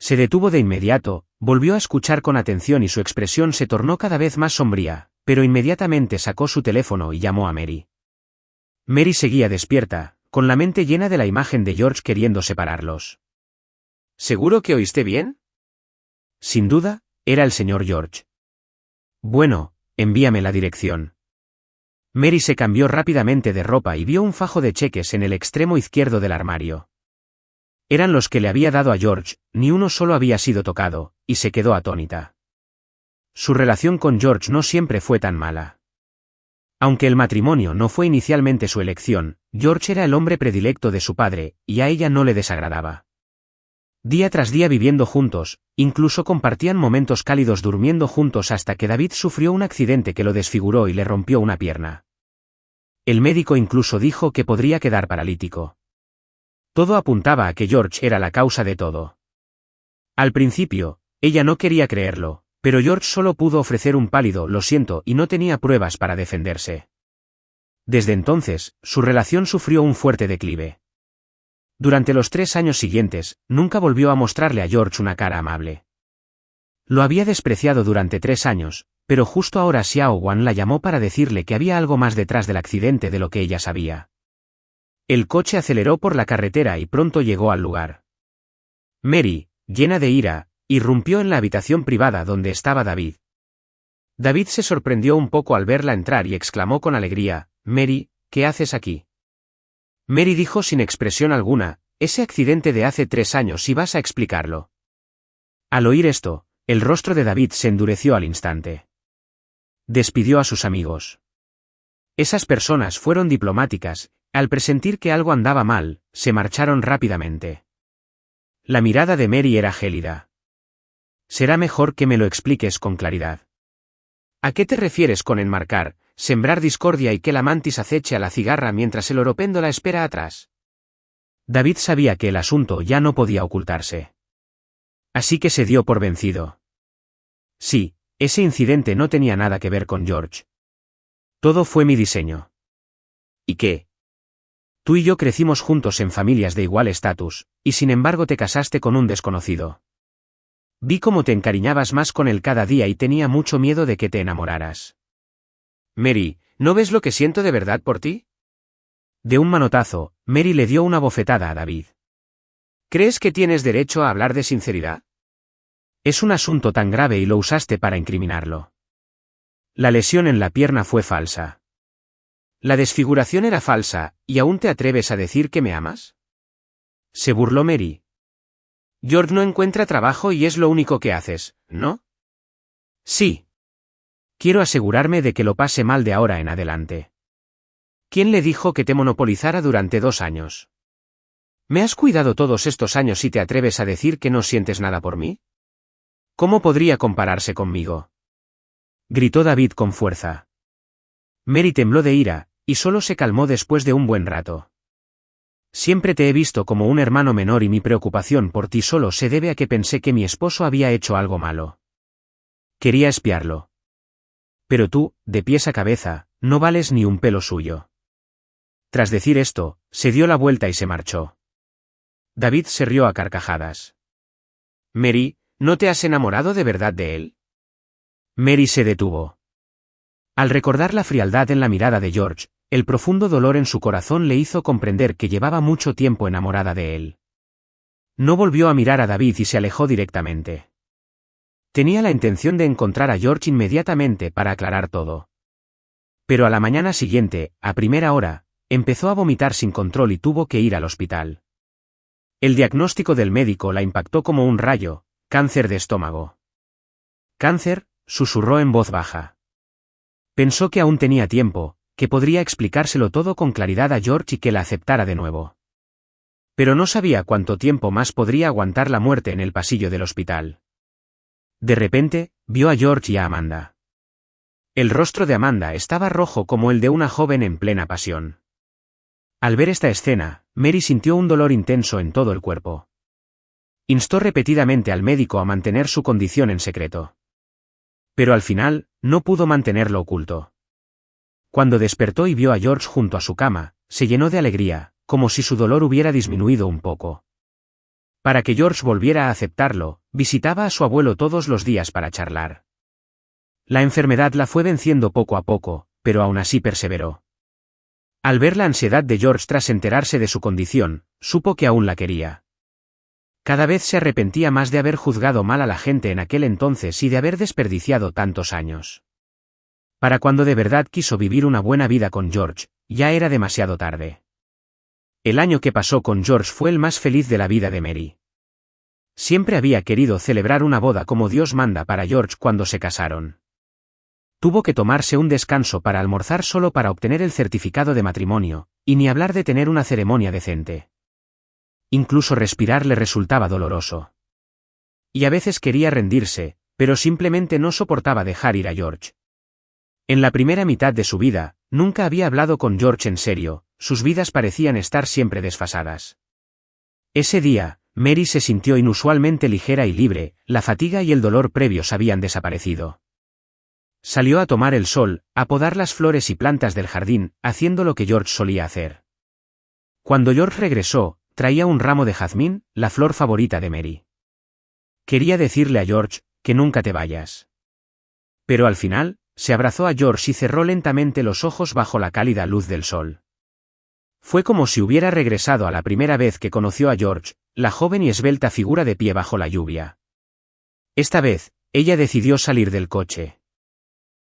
Speaker 1: Se detuvo de inmediato, volvió a escuchar con atención y su expresión se tornó cada vez más sombría, pero inmediatamente sacó su teléfono y llamó a Mary. Mary seguía despierta, con la mente llena de la imagen de George queriendo separarlos. ¿Seguro que oíste bien? Sin duda, era el señor George. Bueno, envíame la dirección. Mary se cambió rápidamente de ropa y vio un fajo de cheques en el extremo izquierdo del armario. Eran los que le había dado a George, ni uno solo había sido tocado, y se quedó atónita. Su relación con George no siempre fue tan mala. Aunque el matrimonio no fue inicialmente su elección, George era el hombre predilecto de su padre, y a ella no le desagradaba. Día tras día viviendo juntos, incluso compartían momentos cálidos durmiendo juntos hasta que David sufrió un accidente que lo desfiguró y le rompió una pierna. El médico incluso dijo que podría quedar paralítico. Todo apuntaba a que George era la causa de todo. Al principio, ella no quería creerlo, pero George solo pudo ofrecer un pálido "lo siento" y no tenía pruebas para defenderse. Desde entonces, su relación sufrió un fuerte declive. Durante los 3 años siguientes, nunca volvió a mostrarle a George una cara amable. Lo había despreciado durante 3 años, pero justo ahora Xiao Wan la llamó para decirle que había algo más detrás del accidente de lo que ella sabía. El coche aceleró por la carretera y pronto llegó al lugar. Mary, llena de ira, irrumpió en la habitación privada donde estaba David. David se sorprendió un poco al verla entrar y exclamó con alegría, «Mary, ¿qué haces aquí?» Mary dijo sin expresión alguna, «Ese accidente de hace 3 años y vas a explicarlo». Al oír esto, el rostro de David se endureció al instante. Despidió a sus amigos. Esas personas fueron diplomáticas. Al presentir que algo andaba mal, se marcharon rápidamente. La mirada de Mary era gélida. Será mejor que me lo expliques con claridad. ¿A qué te refieres con enmarcar, sembrar discordia y que la mantis aceche a la cigarra mientras el oropendo la espera atrás? David sabía que el asunto ya no podía ocultarse. Así que se dio por vencido. Sí, Ese incidente no tenía nada que ver con George. Todo fue mi diseño. ¿Y qué? Tú y yo crecimos juntos en familias de igual estatus, y sin embargo te casaste con un desconocido. Vi cómo te encariñabas más con él cada día y tenía mucho miedo de que te enamoraras. Mary, ¿no ves lo que siento de verdad por ti? De un manotazo, Mary le dio una bofetada a David. ¿Crees que tienes derecho a hablar de sinceridad? Es un asunto tan grave y lo usaste para incriminarlo. La lesión en la pierna fue falsa. La desfiguración era falsa, ¿y aún te atreves a decir que me amas? Se burló Mary. George no encuentra trabajo y es lo único que haces, ¿no? Sí. Quiero asegurarme de que lo pase mal de ahora en adelante. ¿Quién le dijo que te monopolizara durante 2 años? ¿Me has cuidado todos estos años y te atreves a decir que no sientes nada por mí? ¿Cómo podría compararse conmigo? Gritó David con fuerza. Mary tembló de ira, y solo se calmó después de un buen rato. Siempre te he visto como un hermano menor y mi preocupación por ti solo se debe a que pensé que mi esposo había hecho algo malo. Quería espiarlo. Pero tú, de pies a cabeza, no vales ni un pelo suyo. Tras decir esto, se dio la vuelta y se marchó. David se rió a carcajadas. Mary, ¿no te has enamorado de verdad de él? Mary se detuvo. Al recordar la frialdad en la mirada de George, el profundo dolor en su corazón le hizo comprender que llevaba mucho tiempo enamorada de él. No volvió a mirar a David y se alejó directamente. Tenía la intención de encontrar a George inmediatamente para aclarar todo. Pero a la mañana siguiente, a primera hora, empezó a vomitar sin control y tuvo que ir al hospital. El diagnóstico del médico la impactó como un rayo: cáncer de estómago. ¿Cáncer?, susurró en voz baja. Pensó que aún tenía tiempo, que podría explicárselo todo con claridad a George y que la aceptara de nuevo. Pero no sabía cuánto tiempo más podría aguantar la muerte en el pasillo del hospital. De repente, vio a George y a Amanda. El rostro de Amanda estaba rojo como el de una joven en plena pasión. Al ver esta escena, Mary sintió un dolor intenso en todo el cuerpo. Instó repetidamente al médico a mantener su condición en secreto. Pero al final, no pudo mantenerlo oculto. Cuando despertó y vio a George junto a su cama, se llenó de alegría, como si su dolor hubiera disminuido un poco. Para que George volviera a aceptarlo, visitaba a su abuelo todos los días para charlar. La enfermedad la fue venciendo poco a poco, pero aún así perseveró. Al ver la ansiedad de George tras enterarse de su condición, supo que aún la quería. Cada vez se arrepentía más de haber juzgado mal a la gente en aquel entonces y de haber desperdiciado tantos años. Para cuando de verdad quiso vivir una buena vida con George, ya era demasiado tarde. El año que pasó con George fue el más feliz de la vida de Mary. Siempre había querido celebrar una boda como Dios manda para George cuando se casaron. Tuvo que tomarse un descanso para almorzar solo para obtener el certificado de matrimonio, y ni hablar de tener una ceremonia decente. Incluso respirar le resultaba doloroso. Y a veces quería rendirse, pero simplemente no soportaba dejar ir a George. En la primera mitad de su vida, nunca había hablado con George en serio, sus vidas parecían estar siempre desfasadas. Ese día, Mary se sintió inusualmente ligera y libre, la fatiga y el dolor previos habían desaparecido. Salió a tomar el sol, a podar las flores y plantas del jardín, haciendo lo que George solía hacer. Cuando George regresó, traía un ramo de jazmín, la flor favorita de Mary. Quería decirle a George, que nunca te vayas. Pero al final, se abrazó a George y cerró lentamente los ojos bajo la cálida luz del sol. Fue como si hubiera regresado a la primera vez que conoció a George, la joven y esbelta figura de pie bajo la lluvia. Esta vez, ella decidió salir del coche.